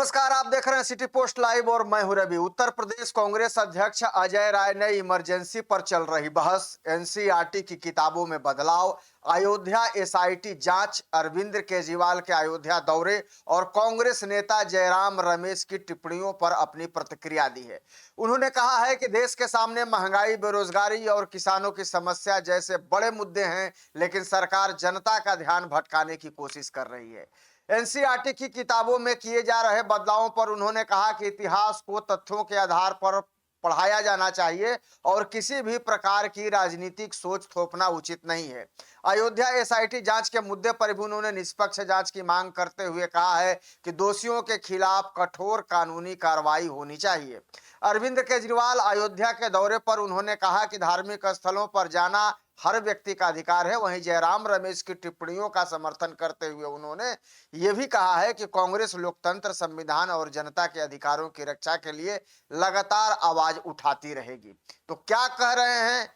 नमस्कार, आप देख रहे हैं सिटी पोस्ट लाइव और मैं हूं रवि। उत्तर प्रदेश कांग्रेस अध्यक्ष अजय राय ने इमरजेंसी पर चल रही बहस, एनसीईआरटी की किताबों में बदलाव, अयोध्या एसआईटी जांच, अरविंद केजरीवाल के अयोध्या दौरे और कांग्रेस नेता जयराम रमेश की टिप्पणियों पर अपनी प्रतिक्रिया दी है। उन्होंने कहा है कि देश के सामने महंगाई, बेरोजगारी और किसानों की समस्या जैसे बड़े मुद्दे हैं, लेकिन सरकार जनता का ध्यान भटकाने की कोशिश कर रही है। एनसीईआरटी की किताबों में किए जा रहे बदलावों पर उन्होंने कहा कि इतिहास को तथ्यों के आधार पर पढ़ाया जाना चाहिए और किसी भी प्रकार की राजनीतिक सोच थोपना उचित नहीं है। अयोध्या एसआईटी जांच के मुद्दे पर भी उन्होंने निष्पक्ष जांच की मांग करते हुए कहा है कि दोषियों के खिलाफ कठोर कानूनी कार्रवाई होनी चाहिए। अरविंद केजरीवाल अयोध्या के दौरे पर उन्होंने कहा कि धार्मिक स्थलों पर जाना हर व्यक्ति का अधिकार है। वहीं जयराम रमेश की टिप्पणियों का समर्थन करते हुए उन्होंने ये भी कहा है कि कांग्रेस लोकतंत्र, संविधान और जनता के अधिकारों की रक्षा के लिए लगातार आवाज उठाती रहेगी। तो क्या कह रहे हैं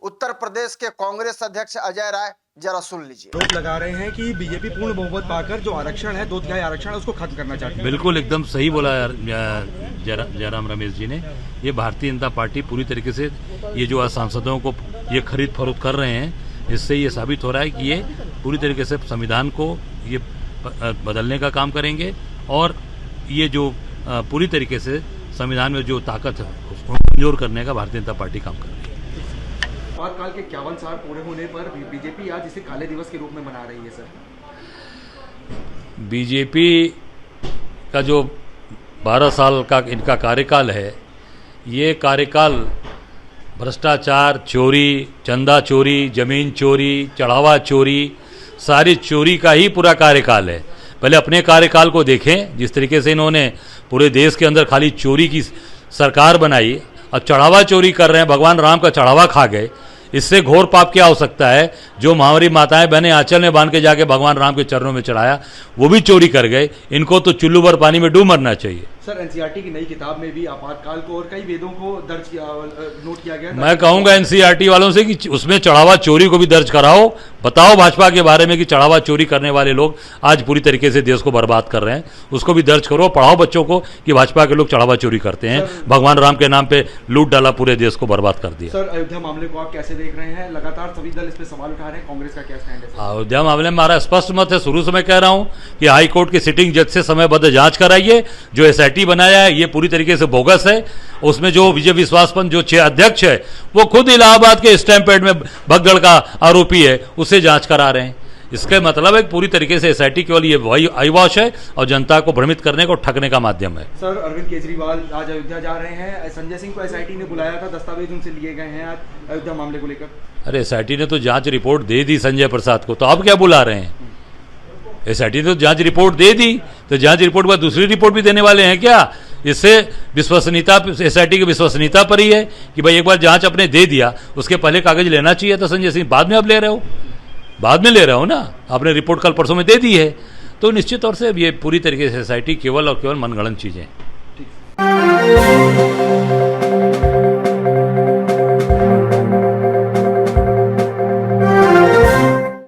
उत्तर प्रदेश के कांग्रेस अध्यक्ष अजय राय, जरा सुन लीजिए। लोग लगा रहे हैं कि बीजेपी पूर्ण बहुमत पाकर जो आरक्षण है, 2/3 आरक्षण है, उसको खत्म करना चाहती है। बिल्कुल एकदम सही बोला जयराम रमेश जी ने। ये भारतीय जनता पार्टी पूरी तरीके से ये जो सांसदों को ये खरीद फरोख्त कर रहे हैं, इससे ये साबित हो रहा है कि ये पूरी तरीके से संविधान को ये बदलने का काम करेंगे और ये जो पूरी तरीके से संविधान में जो ताकत है उसको कमजोर करने का भारतीय जनता पार्टी काम कर रही है। आपातकाल के 51 साल पूरे होने पर बीजेपी आज इसे काले दिवस के रूप में मना रही है। सर, बीजेपी का जो 12 साल का इनका कार्यकाल है, ये कार्यकाल भ्रष्टाचार, चोरी, चंदा चोरी, जमीन चोरी, चढ़ावा चोरी, सारी चोरी का ही पूरा कार्यकाल है। पहले अपने कार्यकाल को देखें, जिस तरीके से इन्होंने पूरे देश के अंदर खाली चोरी की सरकार बनाई और चढ़ावा चोरी कर रहे हैं। भगवान राम का चढ़ावा खा गए। इससे घोर पाप क्या हो सकता है? जो हमारी माताएं बहनें आंचल में बांध के जाके भगवान राम के चरणों में चढ़ाया, वो भी चोरी कर गए। इनको तो चुल्लू भर पानी में डूब मरना चाहिए। सर, एनसीईआरटी की नई किताब में भी आपातकाल को और कई वेदों को दर्ज किया, नोट किया गया। मैं कहूंगा एनसीईआरटी वालों से कि उसमें चढ़ावा चोरी को भी दर्ज कराओ। बताओ भाजपा के बारे में कि चढ़ावा चोरी करने वाले लोग आज पूरी तरीके से देश को बर्बाद कर रहे हैं, उसको भी दर्ज करो। पढ़ाओ बच्चों को कि भाजपा के लोग चढ़ावा चोरी करते हैं, भगवान राम के नाम पे लूट डाला, पूरे देश को बर्बाद कर दिया। सर, अयोध्या मामले को आप कैसे देख रहे हैं? लगातार सभी दल इस पे सवाल उठा रहे हैं, कांग्रेस का क्या स्टैंड है? अयोध्या मामले में हमारा स्पष्ट मत है। शुरू से मैं कह रहा हूं कि हाई कोर्ट की सिटिंग जज से समयबद्ध जांच कराइए। जो एसआईटी बनाया है ये पूरी तरीके से बोगस है। उसमें जो विजय विश्वास पंत जो 6 अध्यक्ष है, वो खुद इलाहाबाद के स्टैंप पैड में भगदड़ का आरोपी है, उससे जांच करा रहे हैं। इसका मतलब है पूरी तरीके से एसआईटी केवल ये आई वॉश है और जनता को भ्रमित करने को, ठगने का माध्यम है। सर, अरविंद केजरीवाल आज अयोध्या जा रहे हैं। संजय सिंह को एसआईटी ने बुलाया था, दस्तावेज उनसे लिए गए हैं आज अयोध्या मामले को लेकर। अरे एसआईटी ने तो जांच रिपोर्ट दे दी संजय प्रसाद को, तो आप क्या बुला रहे हैं? एसआईटी ने तो जांच रिपोर्ट दे दी, तो जांच रिपोर्ट पर दूसरी रिपोर्ट भी देने वाले हैं क्या? इससे विश्वसनीयता, एसआईटी की विश्वसनीयता पर ही है कि भाई एक बार जांच आपने दे दिया, उसके पहले कागज लेना चाहिए था संजय सिंह। बाद में आप ले रहे हो, बाद में ले रहे हो ना। आपने रिपोर्ट कल परसों में दे दी है, तो निश्चित तौर से ये पूरी तरीके से एसआईटी केवल और केवल मनगढ़ंत चीजें।